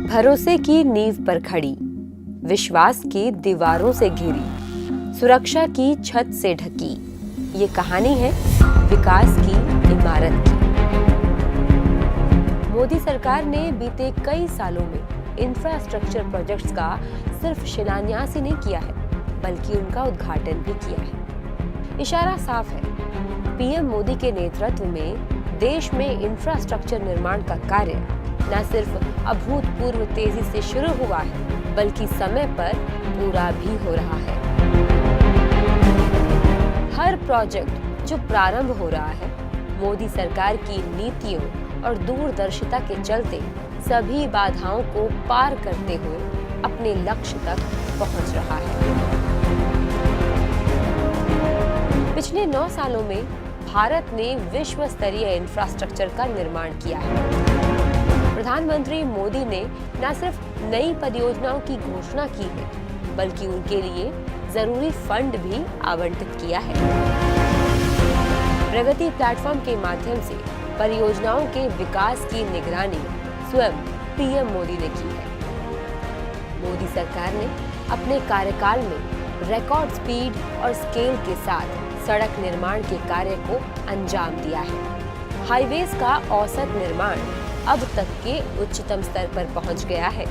भरोसे की नींव पर खड़ी, विश्वास की दीवारों से घिरी, सुरक्षा की छत से ढकी, ये कहानी है विकास की इमारत की। मोदी सरकार ने बीते कई सालों में इंफ्रास्ट्रक्चर प्रोजेक्ट्स का सिर्फ शिलान्यास ही नहीं किया है, बल्कि उनका उद्घाटन भी किया है। इशारा साफ है, पीएम मोदी के नेतृत्व में देश में इंफ्रास्ट्रक्चर निर्माण का कार्य न सिर्फ अभूतपूर्व तेजी से शुरू हुआ है, बल्कि समय पर पूरा भी हो रहा है। हर प्रोजेक्ट जो प्रारंभ हो रहा है, मोदी सरकार की नीतियों और दूरदर्शिता के चलते सभी बाधाओं को पार करते हुए अपने लक्ष्य तक पहुंच रहा है। पिछले 9 सालों में भारत ने विश्व स्तरीय इंफ्रास्ट्रक्चर का निर्माण किया है। प्रधानमंत्री मोदी ने न सिर्फ नई परियोजनाओं की घोषणा की है, बल्कि उनके लिए जरूरी फंड भी आवंटित किया है। प्रगति प्लेटफॉर्म के माध्यम से परियोजनाओं के विकास की निगरानी स्वयं पीएम मोदी ने की है। मोदी सरकार ने अपने कार्यकाल में रिकॉर्ड स्पीड और स्केल के साथ सड़क निर्माण के कार्य को अंजाम दिया है। हाईवेज का औसत निर्माण अब तक के उच्चतम स्तर पर पहुंच गया है।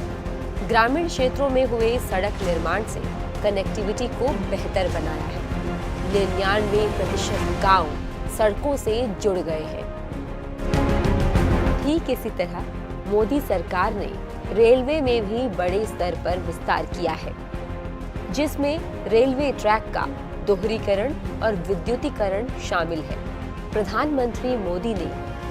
ग्रामीण क्षेत्रों में हुए सड़क निर्माण से कनेक्टिविटी को बेहतर बनाया है। 99% गांव सड़कों से जुड़ गए हैं। ठीक इसी तरह मोदी सरकार ने रेलवे में भी बड़े स्तर पर विस्तार किया है, जिसमें रेलवे ट्रैक का दोहरीकरण और विद्युतीकरण शामिल है। प्रधानमंत्री मोदी ने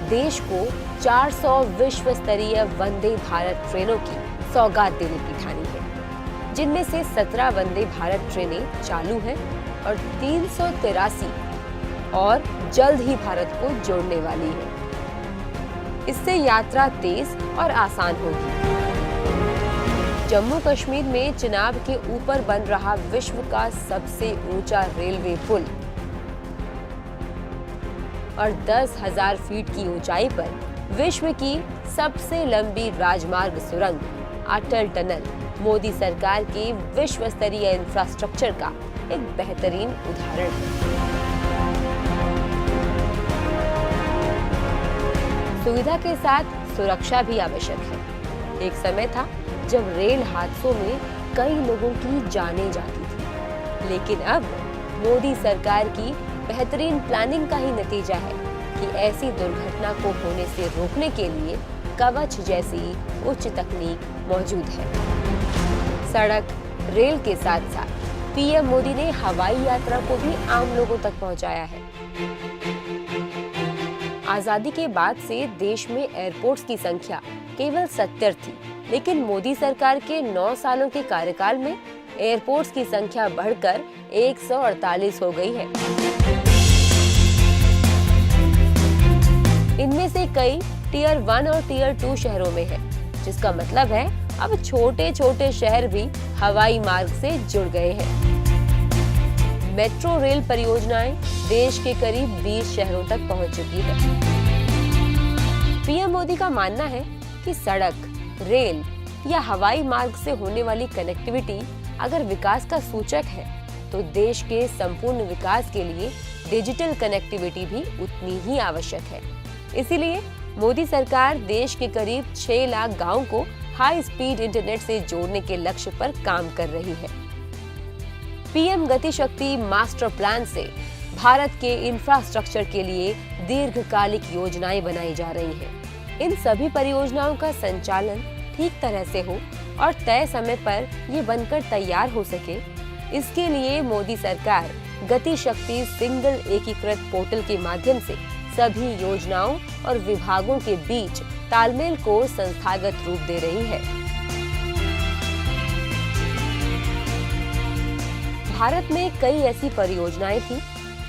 देश को 400 विश्व स्तरीय वंदे भारत ट्रेनों की सौगात देने की ठानी है, जिनमें से 17 वंदे भारत ट्रेनें चालू हैं और 383 और जल्द ही भारत को जोड़ने वाली है। इससे यात्रा तेज और आसान होगी। जम्मू कश्मीर में चिनाब के ऊपर बन रहा विश्व का सबसे ऊंचा रेलवे पुल और 10,000 फीट की ऊंचाई पर विश्व की सबसे लंबी राजमार्ग सुरंग अटल टनल मोदी सरकार के विश्व स्तरीय इंफ्रास्ट्रक्चर का एक बेहतरीन उदाहरण है। सुविधा के साथ सुरक्षा भी आवश्यक है। एक समय था जब रेल हादसों में कई लोगों की जानें जाती थी, लेकिन अब मोदी सरकार की बेहतरीन प्लानिंग का ही नतीजा है कि ऐसी दुर्घटना को होने से रोकने के लिए कवच जैसी उच्च तकनीक मौजूद है। सड़क, रेल के साथ साथ पीएम मोदी ने हवाई यात्रा को भी आम लोगों तक पहुंचाया है। आजादी के बाद से देश में एयरपोर्ट्स की संख्या केवल 70 थी, लेकिन मोदी सरकार के 9 सालों के कार्यकाल में एयरपोर्ट्स की संख्या बढ़कर 148 हो गई है। इनमें से कई टियर 1 और टियर 2 शहरों में है, जिसका मतलब है अब छोटे छोटे शहर भी हवाई मार्ग से जुड़ गए हैं। मेट्रो रेल परियोजनाएं देश के करीब 20 शहरों तक पहुंच चुकी है। पीएम मोदी का मानना है कि सड़क, रेल या हवाई मार्ग से होने वाली कनेक्टिविटी अगर विकास का सूचक है, तो देश के संपूर्ण विकास के लिए डिजिटल कनेक्टिविटी भी उतनी ही आवश्यक है। इसीलिए मोदी सरकार देश के करीब 6 लाख गांवों को हाई स्पीड इंटरनेट से जोड़ने के लक्ष्य पर काम कर रही है। पीएम गति शक्ति मास्टर प्लान से भारत के इंफ्रास्ट्रक्चर के लिए दीर्घकालिक योजनाएं बनाई जा रही हैं। इन सभी परियोजनाओं का संचालन ठीक तरह से हो और तय समय पर ये बनकर तैयार हो सके, इसके लिए मोदी सरकार गति शक्ति सिंगल एकीकृत पोर्टल के माध्यम से सभी योजनाओं और विभागों के बीच तालमेल को संस्थागत रूप दे रही है। भारत में कई ऐसी परियोजनाएं थी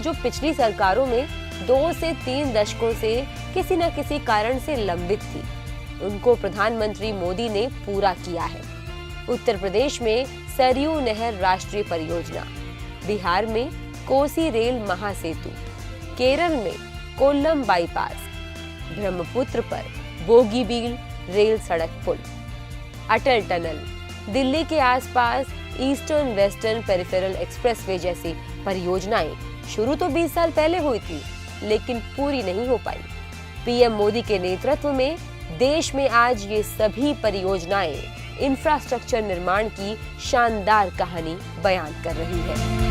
जो पिछली सरकारों में 2 से 3 दशकों से किसी न किसी कारण से लंबित थी। उनको प्रधानमंत्री मोदी ने पूरा किया है। उत्तर प्रदेश में सरयू नहर राष्ट्रीय परियोजना, बिहार में कोसी रेल महासेतु, केरल में कोल्लम बाईपास, ब्रह्मपुत्र पर बोगीबील रेल सड़क पुल, अटल टनल, दिल्ली के आसपास ईस्टर्न वेस्टर्न पेरिफेरल एक्सप्रेसवे जैसी परियोजनाएं शुरू तो 20 साल पहले हुई थी, लेकिन पूरी नहीं हो पाई। पीएम मोदी के नेतृत्व में देश में आज ये सभी परियोजनाएं इंफ्रास्ट्रक्चर निर्माण की शानदार कहानी बयान कर रही है।